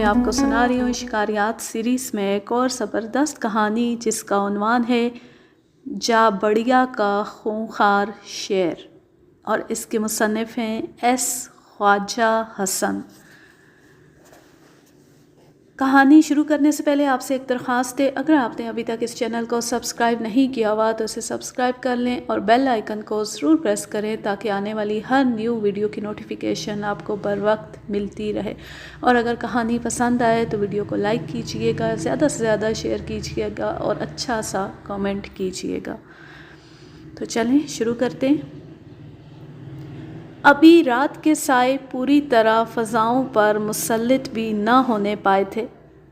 آپ کو سنا رہی ہوں شکاریات سیریز میں ایک اور زبردست کہانی جس کا عنوان ہے جا بڑیا کا خونخوار شیر، اور اس کے مصنف ہیں ایس خواجہ حسن۔ کہانی شروع کرنے سے پہلے آپ سے ایک درخواست ہے، اگر آپ نے ابھی تک اس چینل کو سبسکرائب نہیں کیا ہوا تو اسے سبسکرائب کر لیں اور بیل آئیکن کو ضرور پریس کریں تاکہ آنے والی ہر نیو ویڈیو کی نوٹیفیکیشن آپ کو بر وقت ملتی رہے۔ اور اگر کہانی پسند آئے تو ویڈیو کو لائک کیجئے گا، زیادہ سے زیادہ شیئر کیجئے گا اور اچھا سا کامنٹ کیجئے گا۔ تو چلیں شروع کرتے ہیں۔ ابھی رات کے سائے پوری طرح فضاؤں پر مسلط بھی نہ ہونے پائے تھے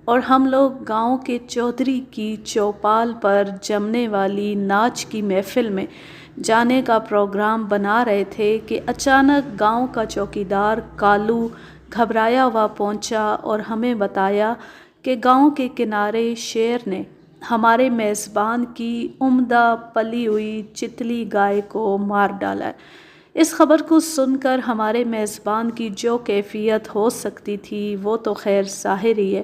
اور ہم لوگ گاؤں کے چودھری کی چوپال پر جمنے والی ناچ کی محفل میں جانے کا پروگرام بنا رہے تھے کہ اچانک گاؤں کا چوکیدار کالو گھبرایا ہوا پہنچا اور ہمیں بتایا کہ گاؤں کے کنارے شیر نے ہمارے میزبان کی عمدہ پلی ہوئی چتلی گائے کو مار ڈالا ہے۔ اس خبر کو سن کر ہمارے میزبان کی جو کیفیت ہو سکتی تھی وہ تو خیر ظاہر ہی ہے۔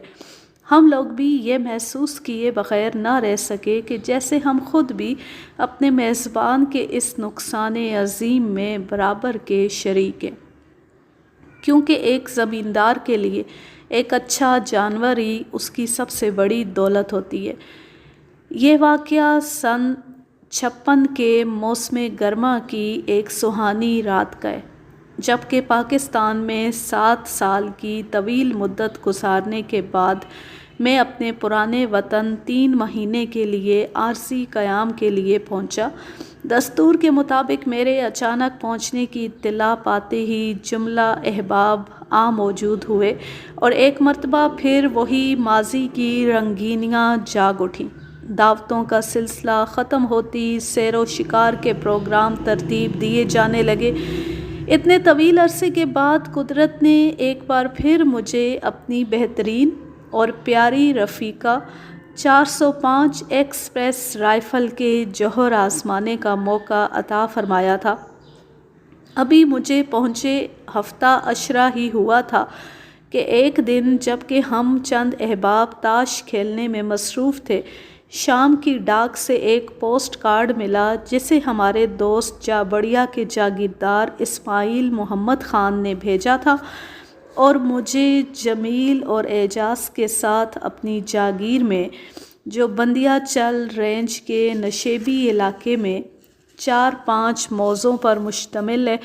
ہم لوگ بھی یہ محسوس کیے بغیر نہ رہ سکے کہ جیسے ہم خود بھی اپنے میزبان کے اس نقصان عظیم میں برابر کے شریک ہیں، کیونکہ ایک زمیندار کے لیے ایک اچھا جانور ہی اس کی سب سے بڑی دولت ہوتی ہے۔ یہ واقعہ سن 56 کے موسم گرما کی ایک سہانی رات کا ہے، جبکہ پاکستان میں 7 سال کی طویل مدت گزارنے کے بعد میں اپنے پرانے وطن 3 مہینے کے لیے عارضی قیام کے لیے پہنچا۔ دستور کے مطابق میرے اچانک پہنچنے کی اطلاع پاتے ہی جملہ احباب موجود ہوئے اور ایک مرتبہ پھر وہی ماضی کی رنگینیاں جاگ اٹھیں۔ دعوتوں کا سلسلہ ختم ہوتی سیر و شکار کے پروگرام ترتیب دیے جانے لگے۔ اتنے طویل عرصے کے بعد قدرت نے ایک بار پھر مجھے اپنی بہترین اور پیاری رفیقہ 405 ایکسپریس رائفل کے جوہر آزمانے کا موقع عطا فرمایا تھا۔ ابھی مجھے پہنچے ہفتہ عشرہ ہی ہوا تھا کہ ایک دن جب کہ ہم چند احباب تاش کھیلنے میں مصروف تھے، شام کی ڈاک سے ایک پوسٹ کارڈ ملا جسے ہمارے دوست جا بڑیا کے جاگیردار اسماعیل محمد خان نے بھیجا تھا اور مجھے جمیل اور اعجاز کے ساتھ اپنی جاگیر میں جو بندیا چل رینج کے نشیبی علاقے میں 4-5 موزوں پر مشتمل ہے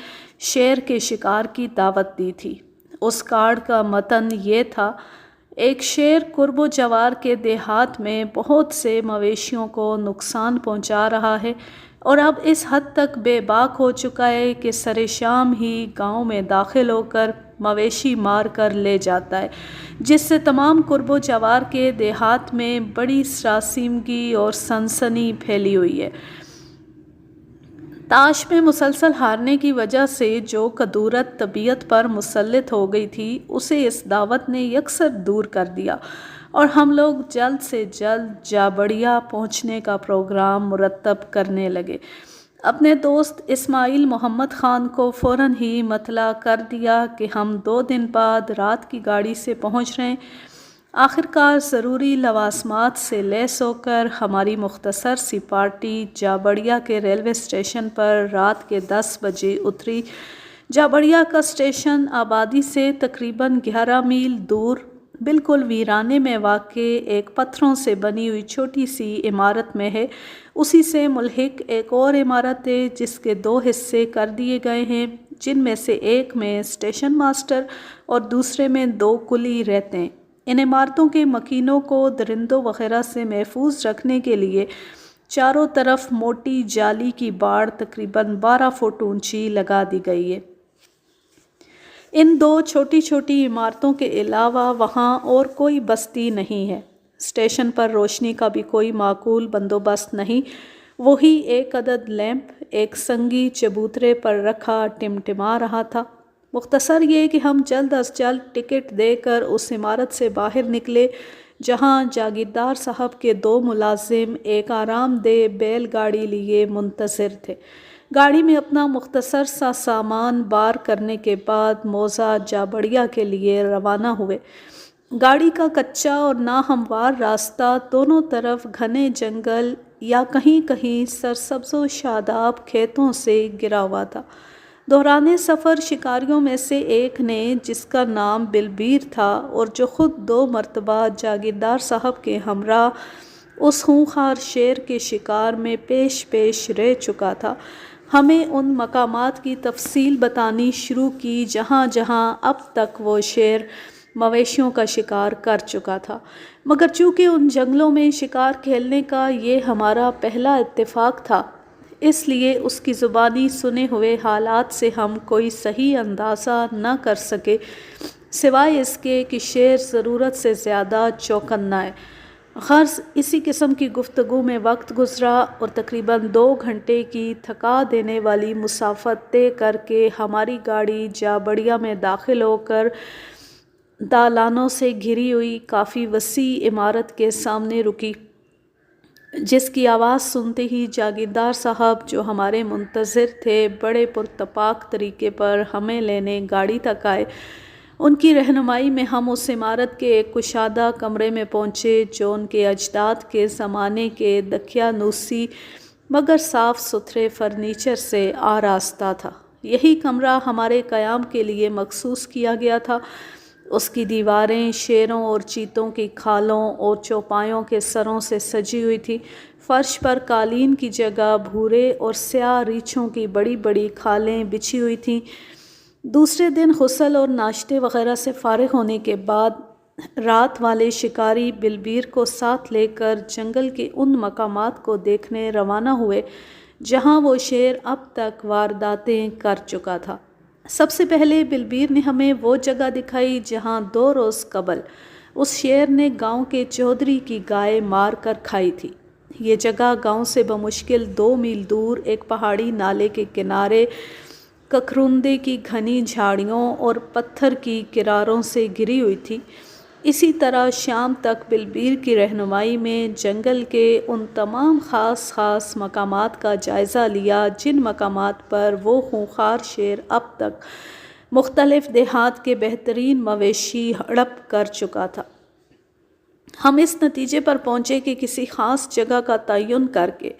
شیر کے شکار کی دعوت دی تھی۔ اس کارڈ کا متن یہ تھا: ایک شیر قرب و جوار کے دیہات میں بہت سے مویشیوں کو نقصان پہنچا رہا ہے اور اب اس حد تک بے باک ہو چکا ہے کہ سر شام ہی گاؤں میں داخل ہو کر مویشی مار کر لے جاتا ہے، جس سے تمام قرب و جوار کے دیہات میں بڑی سراسیمگی اور سنسنی پھیلی ہوئی ہے۔ تاش میں مسلسل ہارنے کی وجہ سے جو کدورت طبیعت پر مسلط ہو گئی تھی اسے اس دعوت نے یکسر دور کر دیا اور ہم لوگ جلد سے جلد جا بڑیا پہنچنے کا پروگرام مرتب کرنے لگے۔ اپنے دوست اسماعیل محمد خان کو فوراً ہی مطلع کر دیا کہ ہم 2 دن بعد رات کی گاڑی سے پہنچ رہے ہیں۔ آخرکار ضروری لوازمات سے لیس ہو کر ہماری مختصر سی پارٹی جا بڑیا کے ریلوے اسٹیشن پر رات کے 10 بجے اتری۔ جا بڑیا کا اسٹیشن آبادی سے تقریباً 11 میل دور بالکل ویرانے میں واقع ایک پتھروں سے بنی ہوئی چھوٹی سی عمارت میں ہے۔ اسی سے ملحق ایک اور عمارت ہے جس کے 2 حصے کر دیے گئے ہیں، جن میں سے ایک میں اسٹیشن ماسٹر اور دوسرے میں 2 کلی رہتے ہیں۔ ان عمارتوں کے مکینوں کو درندوں وغیرہ سے محفوظ رکھنے کے لیے چاروں طرف موٹی جالی کی باڑ تقریباً 12 فٹ اونچی لگا دی گئی ہے۔ ان 2 چھوٹی چھوٹی عمارتوں کے علاوہ وہاں اور کوئی بستی نہیں ہے۔ اسٹیشن پر روشنی کا بھی کوئی معقول بندوبست نہیں۔ وہی ایک عدد لیمپ ایک سنگی چبوترے پر رکھا ٹمٹما رہا تھا۔ مختصر یہ کہ ہم جلد از جلد ٹکٹ دے کر اس عمارت سے باہر نکلے جہاں جاگیردار صاحب کے 2 ملازم ایک آرام دہ بیل گاڑی لیے منتظر تھے۔ گاڑی میں اپنا مختصر سا سامان بار کرنے کے بعد موزہ جا بڑیا کے لیے روانہ ہوئے۔ گاڑی کا کچا اور ناہموار راستہ، دونوں طرف گھنے جنگل یا کہیں کہیں سرسبز و شاداب کھیتوں سے گھرا ہوا تھا۔ دوران سفر شکاریوں میں سے ایک نے، جس کا نام بلبیر تھا اور جو خود 2 مرتبہ جاگیردار صاحب کے ہمراہ اس خونخوار شیر کے شکار میں پیش رہ چکا تھا، ہمیں ان مقامات کی تفصیل بتانی شروع کی جہاں جہاں اب تک وہ شیر مویشیوں کا شکار کر چکا تھا۔ مگر چونکہ ان جنگلوں میں شکار کھیلنے کا یہ ہمارا پہلا اتفاق تھا، اس لیے اس کی زبانی سنے ہوئے حالات سے ہم کوئی صحیح اندازہ نہ کر سکے، سوائے اس کے کہ شیر ضرورت سے زیادہ چوکنا ہے۔ غرض اسی قسم کی گفتگو میں وقت گزرا اور تقریباً 2 گھنٹے کی تھکا دینے والی مسافت طے کر کے ہماری گاڑی جابڑیا میں داخل ہو کر دالانوں سے گھری ہوئی کافی وسیع عمارت کے سامنے رکی، جس کی آواز سنتے ہی جاگیردار صاحب جو ہمارے منتظر تھے بڑے پرتپاک طریقے پر ہمیں لینے گاڑی تک آئے۔ ان کی رہنمائی میں ہم اس عمارت کے ایک کشادہ کمرے میں پہنچے جو ان کے اجداد کے زمانے کے دقیانوسی مگر صاف ستھرے فرنیچر سے آراستہ تھا۔ یہی کمرہ ہمارے قیام کے لیے مخصوص کیا گیا تھا۔ اس کی دیواریں شیروں اور چیتوں کی کھالوں اور چوپایوں کے سروں سے سجی ہوئی تھی۔ فرش پر قالین کی جگہ بھورے اور سیاہ ریچھوں کی بڑی بڑی کھالیں بچھی ہوئی تھیں۔ دوسرے دن غسل اور ناشتے وغیرہ سے فارغ ہونے کے بعد رات والے شکاری بلبیر کو ساتھ لے کر جنگل کے ان مقامات کو دیکھنے روانہ ہوئے جہاں وہ شیر اب تک وارداتیں کر چکا تھا۔ سب سے پہلے بلبیر نے ہمیں وہ جگہ دکھائی جہاں 2 روز قبل اس شیر نے گاؤں کے چودھری کی گائے مار کر کھائی تھی۔ یہ جگہ گاؤں سے بمشکل 2 میل دور ایک پہاڑی نالے کے کنارے ککرندے کی گھنی جھاڑیوں اور پتھر کی کراروں سے گھری ہوئی تھی۔ اسی طرح شام تک بلبیر کی رہنمائی میں جنگل کے ان تمام خاص مقامات کا جائزہ لیا جن مقامات پر وہ خونخوار شیر اب تک مختلف دیہات کے بہترین مویشی ہڑپ کر چکا تھا۔ ہم اس نتیجے پر پہنچے کہ کسی خاص جگہ کا تعین کر کے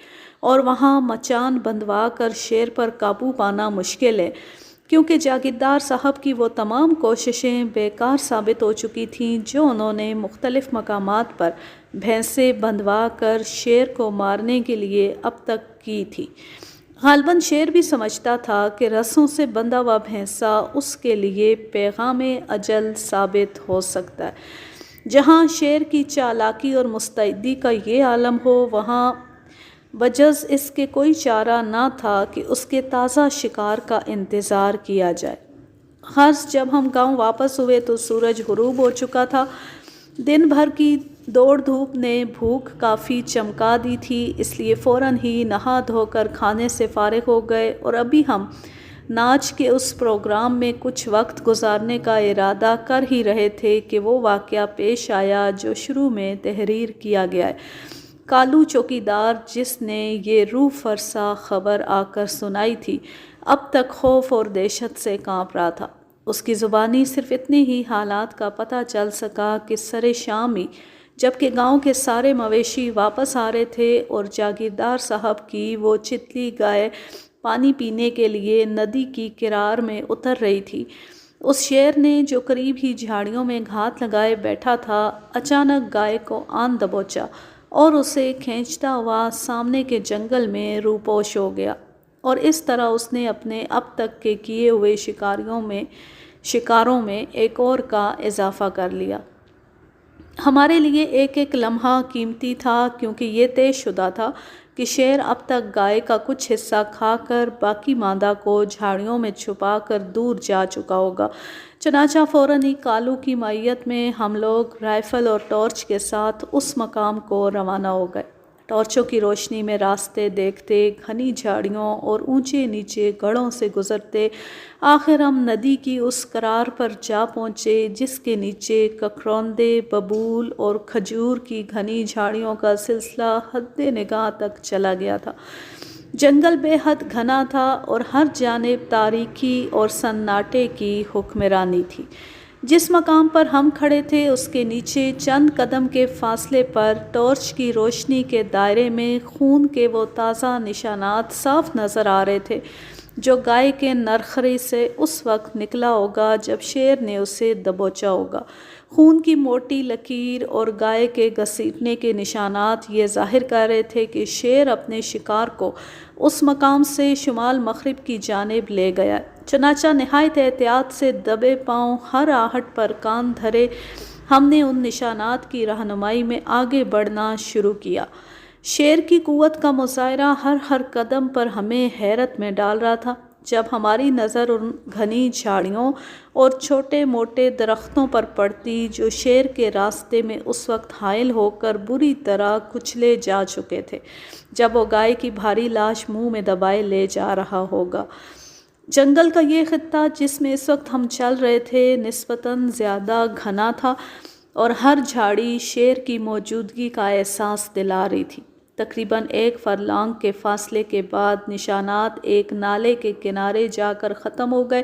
اور وہاں مچان بندھوا کر شیر پر قابو پانا مشکل ہے، کیونکہ جاگیردار صاحب کی وہ تمام کوششیں بیکار ثابت ہو چکی تھیں جو انہوں نے مختلف مقامات پر بھینسیں بندھوا کر شیر کو مارنے کے لیے اب تک کی تھی۔ غالباً شیر بھی سمجھتا تھا کہ رسوں سے بندھا ہوا بھینسا اس کے لیے پیغام اجل ثابت ہو سکتا ہے۔ جہاں شیر کی چالاکی اور مستعدی کا یہ عالم ہو، وہاں بجز اس کے کوئی چارہ نہ تھا کہ اس کے تازہ شکار کا انتظار کیا جائے۔ غرض جب ہم گاؤں واپس ہوئے تو سورج غروب ہو چکا تھا۔ دن بھر کی دوڑ دھوپ نے بھوک کافی چمکا دی تھی، اس لیے فوراً ہی نہا دھو کر کھانے سے فارغ ہو گئے اور ابھی ہم ناچ کے اس پروگرام میں کچھ وقت گزارنے کا ارادہ کر ہی رہے تھے کہ وہ واقعہ پیش آیا جو شروع میں تحریر کیا گیا ہے۔ کالو چوکیدار، جس نے یہ روح فرسا خبر آ کر سنائی تھی، اب تک خوف اور دہشت سے کانپ رہا تھا۔ اس کی زبانی صرف اتنے ہی حالات کا پتہ چل سکا کہ سرِ شام ہی جبکہ گاؤں کے سارے مویشی واپس آ رہے تھے اور جاگیردار صاحب کی وہ چتلی گائے پانی پینے کے لیے ندی کی کرار میں اتر رہی تھی، اس شیر نے جو قریب ہی جھاڑیوں میں گھات لگائے بیٹھا تھا، اچانک گائے کو آن دبوچا اور اسے کھینچتا ہوا سامنے کے جنگل میں روپوش ہو گیا، اور اس طرح اس نے اپنے اب تک کے کیے ہوئے شکاروں میں ایک اور کا اضافہ کر لیا۔ ہمارے لیے ایک ایک لمحہ قیمتی تھا، کیونکہ یہ طے شدہ تھا کہ شیر اب تک گائے کا کچھ حصہ کھا کر باقی ماندہ کو جھاڑیوں میں چھپا کر دور جا چکا ہوگا۔ چنانچہ فوراً ہی کالو کی معیت میں ہم لوگ رائفل اور ٹارچ کے ساتھ اس مقام کو روانہ ہو گئے۔ ٹارچوں کی روشنی میں راستے دیکھتے، گھنی جھاڑیوں اور اونچے نیچے گڑھوں سے گزرتے، آخر ہم ندی کی اس کرار پر جا پہنچے جس کے نیچے ککروندے، ببول اور کھجور کی گھنی جھاڑیوں کا سلسلہ حد نگاہ تک چلا گیا تھا۔ جنگل بے حد گھنا تھا اور ہر جانب تاریکی اور سناٹے کی حکمرانی تھی۔ جس مقام پر ہم کھڑے تھے اس کے نیچے چند قدم کے فاصلے پر ٹارچ کی روشنی کے دائرے میں خون کے وہ تازہ نشانات صاف نظر آ رہے تھے جو گائے کے نرخرے سے اس وقت نکلا ہوگا جب شیر نے اسے دبوچا ہوگا۔ خون کی موٹی لکیر اور گائے کے گھسیٹنے کے نشانات یہ ظاہر کر رہے تھے کہ شیر اپنے شکار کو اس مقام سے شمال مغرب کی جانب لے گیا۔ چنانچہ نہایت احتیاط سے دبے پاؤں ہر آہٹ پر کان دھرے ہم نے ان نشانات کی رہنمائی میں آگے بڑھنا شروع کیا۔ شیر کی قوت کا مظاہرہ ہر قدم پر ہمیں حیرت میں ڈال رہا تھا۔ جب ہماری نظر ان گھنی جھاڑیوں اور چھوٹے موٹے درختوں پر پڑتی جو شیر کے راستے میں اس وقت حائل ہو کر بری طرح کچلے جا چکے تھے جب وہ گائے کی بھاری لاش منہ میں دبائے لے جا رہا ہوگا۔ جنگل کا یہ خطہ جس میں اس وقت ہم چل رہے تھے نسبتاً زیادہ گھنا تھا اور ہر جھاڑی شیر کی موجودگی کا احساس دلا رہی تھی۔ تقریباً 1 فرلانگ کے فاصلے کے بعد نشانات ایک نالے کے کنارے جا کر ختم ہو گئے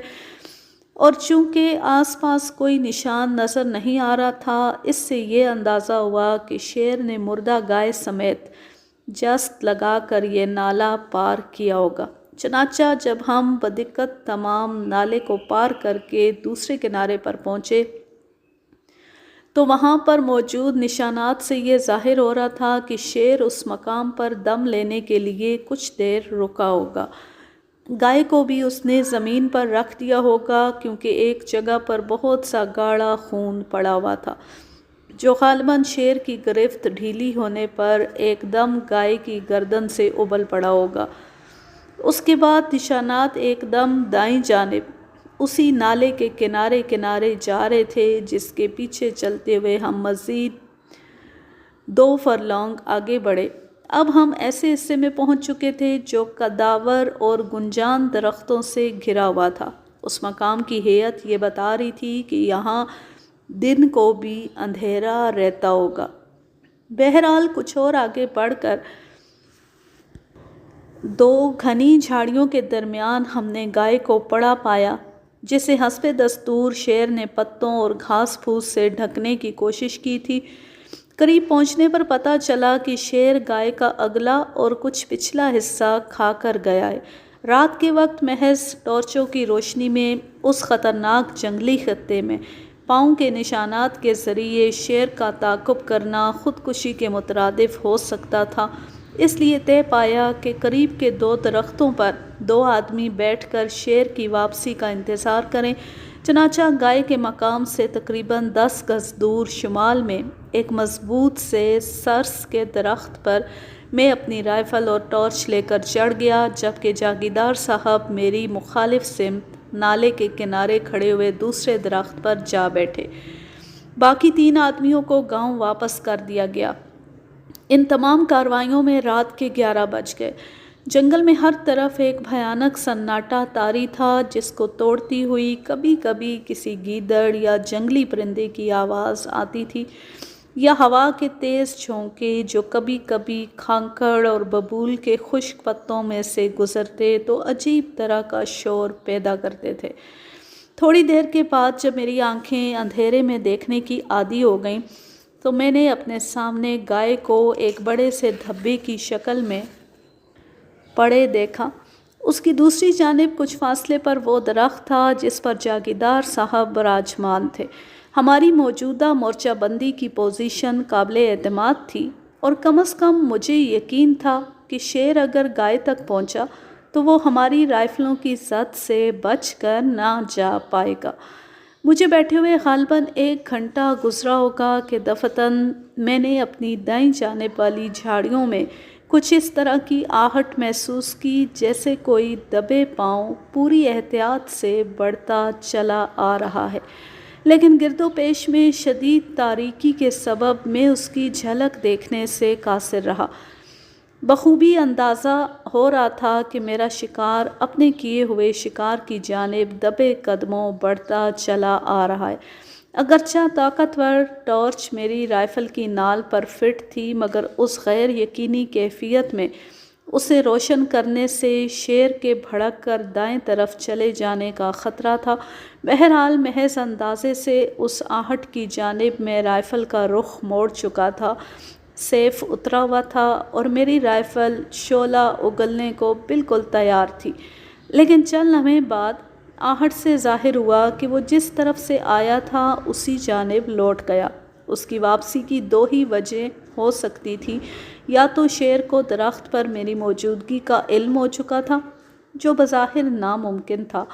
اور چونکہ آس پاس کوئی نشان نظر نہیں آ رہا تھا اس سے یہ اندازہ ہوا کہ شیر نے مردہ گائے سمیت جست لگا کر یہ نالہ پار کیا ہوگا۔ چنانچہ جب ہم بدقت تمام نالے کو پار کر کے دوسرے کنارے پر پہنچے تو وہاں پر موجود نشانات سے یہ ظاہر ہو رہا تھا کہ شیر اس مقام پر دم لینے کے لیے کچھ دیر رکا ہوگا۔ گائے کو بھی اس نے زمین پر رکھ دیا ہوگا کیونکہ ایک جگہ پر بہت سا گاڑھا خون پڑا ہوا تھا جو غالباً شیر کی گرفت ڈھیلی ہونے پر ایک دم گائے کی گردن سے ابل پڑا ہوگا۔ اس کے بعد نشانات ایک دم دائیں جانب اسی نالے کے کنارے کنارے جا رہے تھے جس کے پیچھے چلتے ہوئے ہم مزید 2 فرلانگ آگے بڑھے۔ اب ہم ایسے حصے میں پہنچ چکے تھے جو قداور اور گنجان درختوں سے گھرا ہوا تھا۔ اس مقام کی ہیئت یہ بتا رہی تھی کہ یہاں دن کو بھی اندھیرا رہتا ہوگا۔ بہرحال کچھ اور آگے بڑھ کر 2 گھنی جھاڑیوں کے درمیان ہم نے گائے کو پڑا پایا جسے حسب دستور شیر نے پتوں اور گھاس پھوس سے ڈھکنے کی کوشش کی تھی۔ قریب پہنچنے پر پتہ چلا کہ شیر گائے کا اگلا اور کچھ پچھلا حصہ کھا کر گیا ہے۔ رات کے وقت محض ٹارچوں کی روشنی میں اس خطرناک جنگلی خطے میں پاؤں کے نشانات کے ذریعے شیر کا تعاقب کرنا خودکشی کے مترادف ہو سکتا تھا، اس لیے طے پایا کہ قریب کے 2 درختوں پر 2 آدمی بیٹھ کر شیر کی واپسی کا انتظار کریں۔ چنانچہ گائے کے مقام سے تقریباً 10 گز دور شمال میں ایک مضبوط سے سرس کے درخت پر میں اپنی رائفل اور ٹارچ لے کر چڑھ گیا جبکہ جاگیردار صاحب میری مخالف سمت نالے کے کنارے کھڑے ہوئے دوسرے درخت پر جا بیٹھے۔ باقی 3 آدمیوں کو گاؤں واپس کر دیا گیا۔ ان تمام کارروائیوں میں رات کے 11 بج گئے۔ جنگل میں ہر طرف ایک بھیانک سناٹا طاری تھا جس کو توڑتی ہوئی کبھی کبھی کسی گیدڑ یا جنگلی پرندے کی آواز آتی تھی یا ہوا کے تیز جھونکے جو کبھی کبھی کھانکڑ اور ببول کے خشک پتوں میں سے گزرتے تو عجیب طرح کا شور پیدا کرتے تھے۔ تھوڑی دیر کے بعد جب میری آنکھیں اندھیرے میں دیکھنے کی عادی ہو گئیں تو میں نے اپنے سامنے گائے کو ایک بڑے سے دھبے کی شکل میں پڑے دیکھا۔ اس کی دوسری جانب کچھ فاصلے پر وہ درخت تھا جس پر جاگیردار صاحب براجمان تھے۔ ہماری موجودہ مورچہ بندی کی پوزیشن قابل اعتماد تھی اور کم از کم مجھے یقین تھا کہ شیر اگر گائے تک پہنچا تو وہ ہماری رائفلوں کی زد سے بچ کر نہ جا پائے گا۔ مجھے بیٹھے ہوئے غالباً 1 گھنٹہ گزرا ہوگا کہ دفعتاً میں نے اپنی دائیں جانب والی جھاڑیوں میں کچھ اس طرح کی آہٹ محسوس کی جیسے کوئی دبے پاؤں پوری احتیاط سے بڑھتا چلا آ رہا ہے، لیکن گرد و پیش میں شدید تاریکی کے سبب میں اس کی جھلک دیکھنے سے قاصر رہا۔ بخوبی اندازہ ہو رہا تھا کہ میرا شکار اپنے کیے ہوئے شکار کی جانب دبے قدموں بڑھتا چلا آ رہا ہے۔ اگرچہ طاقتور ٹارچ میری رائفل کی نال پر فٹ تھی مگر اس غیر یقینی کیفیت میں اسے روشن کرنے سے شیر کے بھڑک کر دائیں طرف چلے جانے کا خطرہ تھا۔ بہرحال محض اندازے سے اس آہٹ کی جانب میں رائفل کا رخ موڑ چکا تھا۔ سیف اترا ہوا تھا اور میری رائفل شعلہ اگلنے کو بالکل تیار تھی، لیکن چند لمحے بعد آہٹ سے ظاہر ہوا کہ وہ جس طرف سے آیا تھا اسی جانب لوٹ گیا۔ اس کی واپسی کی دو ہی وجہ ہو سکتی تھی، یا تو شیر کو درخت پر میری موجودگی کا علم ہو چکا تھا، جو بظاہر ناممکن تھا،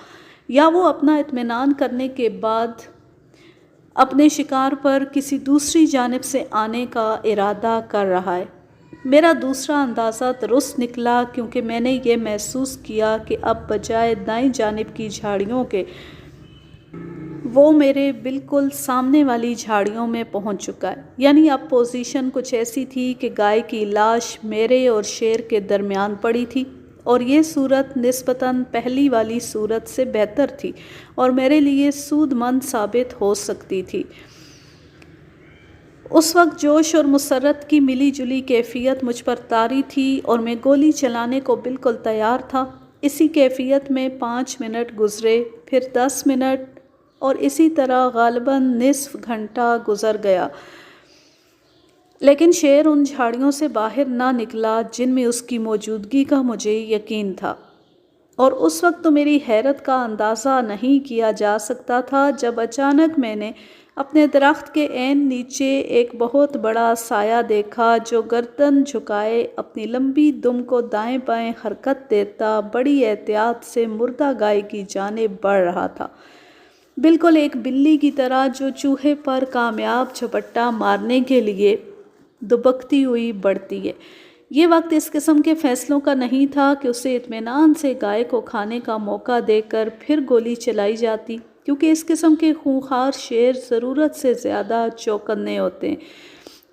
یا وہ اپنا اطمینان کرنے کے بعد اپنے شکار پر کسی دوسری جانب سے آنے کا ارادہ کر رہا ہے۔ میرا دوسرا اندازہ درست نکلا، کیونکہ میں نے یہ محسوس کیا کہ اب بجائے دائیں جانب کی جھاڑیوں کے وہ میرے بالکل سامنے والی جھاڑیوں میں پہنچ چکا ہے، یعنی اب پوزیشن کچھ ایسی تھی کہ گائے کی لاش میرے اور شیر کے درمیان پڑی تھی، اور یہ صورت نسبتاً پہلی والی صورت سے بہتر تھی اور میرے لیے سود مند ثابت ہو سکتی تھی۔ اس وقت جوش اور مسرت کی ملی جلی کیفیت مجھ پر طاری تھی اور میں گولی چلانے کو بالکل تیار تھا۔ اسی کیفیت میں 5 منٹ گزرے، پھر 10 منٹ، اور اسی طرح غالباً نصف گھنٹہ گزر گیا، لیکن شیر ان جھاڑیوں سے باہر نہ نکلا جن میں اس کی موجودگی کا مجھے یقین تھا۔ اور اس وقت تو میری حیرت کا اندازہ نہیں کیا جا سکتا تھا جب اچانک میں نے اپنے درخت کے عین نیچے ایک بہت بڑا سایہ دیکھا، جو گردن جھکائے اپنی لمبی دم کو دائیں بائیں حرکت دیتا بڑی احتیاط سے مردہ گائے کی جانب بڑھ رہا تھا، بالکل ایک بلی کی طرح جو چوہے پر کامیاب جھپٹا مارنے کے لیے دبکتی ہوئی بڑھتی ہے۔ یہ وقت اس قسم کے فیصلوں کا نہیں تھا کہ اسے اطمینان سے گائے کو کھانے کا موقع دے کر پھر گولی چلائی جاتی، کیونکہ اس قسم کے خونخوار شیر ضرورت سے زیادہ چوکنے ہوتے ہیں۔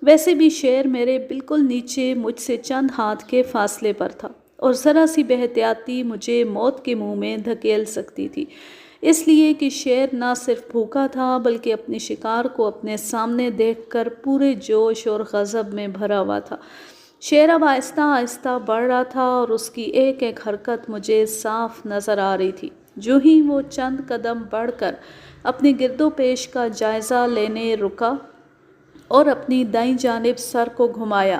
ویسے بھی شیر میرے بالکل نیچے مجھ سے چند ہاتھ کے فاصلے پر تھا، اور ذرا سی بے احتیاطی مجھے موت کے منہ میں دھکیل سکتی تھی، اس لیے کہ شیر نہ صرف بھوکا تھا بلکہ اپنے شکار کو اپنے سامنے دیکھ کر پورے جوش اور غضب میں بھرا ہوا تھا۔ شیر اب آہستہ آہستہ بڑھ رہا تھا اور اس کی ایک ایک حرکت مجھے صاف نظر آ رہی تھی۔ جو ہی وہ چند قدم بڑھ کر اپنی گرد و پیش کا جائزہ لینے رکا اور اپنی دائیں جانب سر کو گھمایا،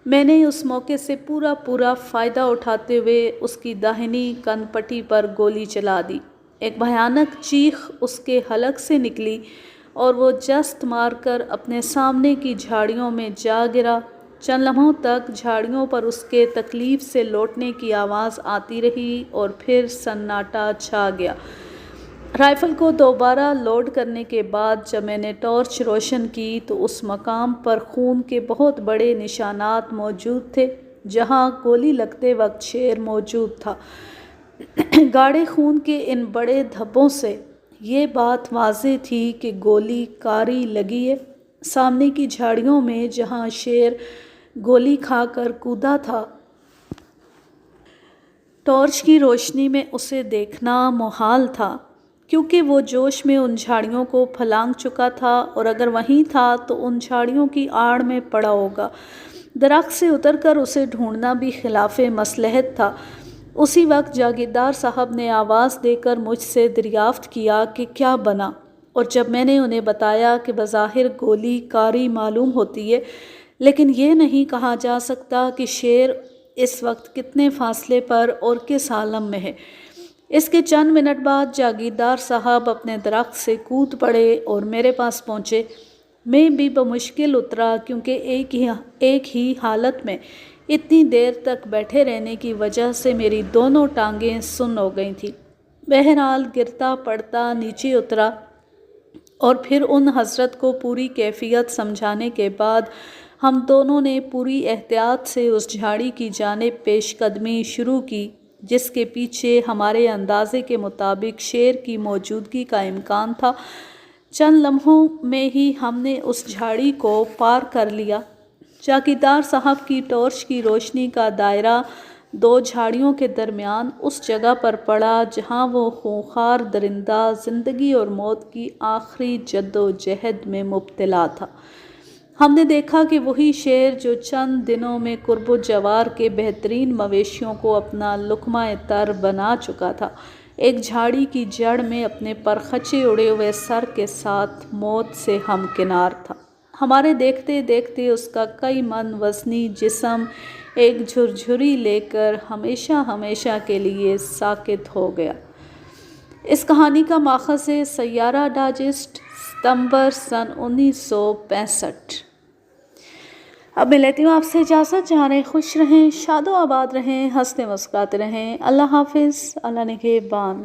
میں نے اس موقع سے پورا فائدہ اٹھاتے ہوئے اس کی داہنی کن پٹی پر گولی چلا دی۔ ایک بھیانک چیخ اس کے حلق سے نکلی اور وہ جست مار کر اپنے سامنے کی جھاڑیوں میں جا گرا۔ چند لمحوں تک جھاڑیوں پر اس کے تکلیف سے لوٹنے کی آواز آتی رہی اور پھر سناٹا چھا گیا۔ رائفل کو دوبارہ لوڈ کرنے کے بعد جب میں نے ٹارچ روشن کی تو اس مقام پر خون کے بہت بڑے نشانات موجود تھے جہاں گولی لگتے وقت شیر موجود تھا۔ گاڑھے خون کے ان بڑے دھبوں سے یہ بات واضح تھی کہ گولی کاری لگی ہے۔ سامنے کی جھاڑیوں میں جہاں شیر گولی کھا کر کودا تھا، ٹارچ کی روشنی میں اسے دیکھنا محال تھا، کیونکہ وہ جوش میں ان جھاڑیوں کو پھلانگ چکا تھا، اور اگر وہیں تھا تو ان جھاڑیوں کی آڑ میں پڑا ہوگا۔ درخت سے اتر کر اسے ڈھونڈنا بھی خلاف مصلحت تھا۔ اسی وقت جاگیردار صاحب نے آواز دے کر مجھ سے دریافت کیا کہ کیا بنا، اور جب میں نے انہیں بتایا کہ بظاہر گولی کاری معلوم ہوتی ہے، لیکن یہ نہیں کہا جا سکتا کہ شیر اس وقت کتنے فاصلے پر اور کس عالم میں ہے، اس کے چند منٹ بعد جاگیردار صاحب اپنے درخت سے کود پڑے اور میرے پاس پہنچے۔ میں بھی بمشکل اترا، کیونکہ ایک ہی حالت میں اتنی دیر تک بیٹھے رہنے کی وجہ سے میری دونوں ٹانگیں سن ہو گئی تھیں۔ بہرحال گرتا پڑتا نیچے اترا اور پھر ان حضرت کو پوری کیفیت سمجھانے کے بعد ہم دونوں نے پوری احتیاط سے اس جھاڑی کی جانب پیش قدمی شروع کی جس کے پیچھے ہمارے اندازے کے مطابق شیر کی موجودگی کا امکان تھا۔ چند لمحوں میں ہی ہم نے اس جھاڑی کو پار کر لیا۔ جاگیردار صاحب کی ٹارچ کی روشنی کا دائرہ دو جھاڑیوں کے درمیان اس جگہ پر پڑا جہاں وہ خونخوار درندہ زندگی اور موت کی آخری جد و جہد میں مبتلا تھا۔ ہم نے دیکھا کہ وہی شیر جو چند دنوں میں قرب و جوار کے بہترین مویشیوں کو اپنا لقمہ تر بنا چکا تھا، ایک جھاڑی کی جڑ میں اپنے پرخچے اڑے ہوئے سر کے ساتھ موت سے ہمکنار تھا۔ ہمارے دیکھتے دیکھتے اس کا کئی من وزنی جسم ایک جھرجھری لے کر ہمیشہ ہمیشہ کے لیے ساکت ہو گیا۔ اس کہانی کا ماخذ ہے سیارہ ڈائجسٹ، ستمبر سن 1965۔ اب میں لیتی ہوں آپ سے اجازت، جہاں رہیں خوش رہیں، شاد و آباد رہیں، ہنستے مسکراتے رہیں۔ اللہ حافظ، اللہ نگہبان۔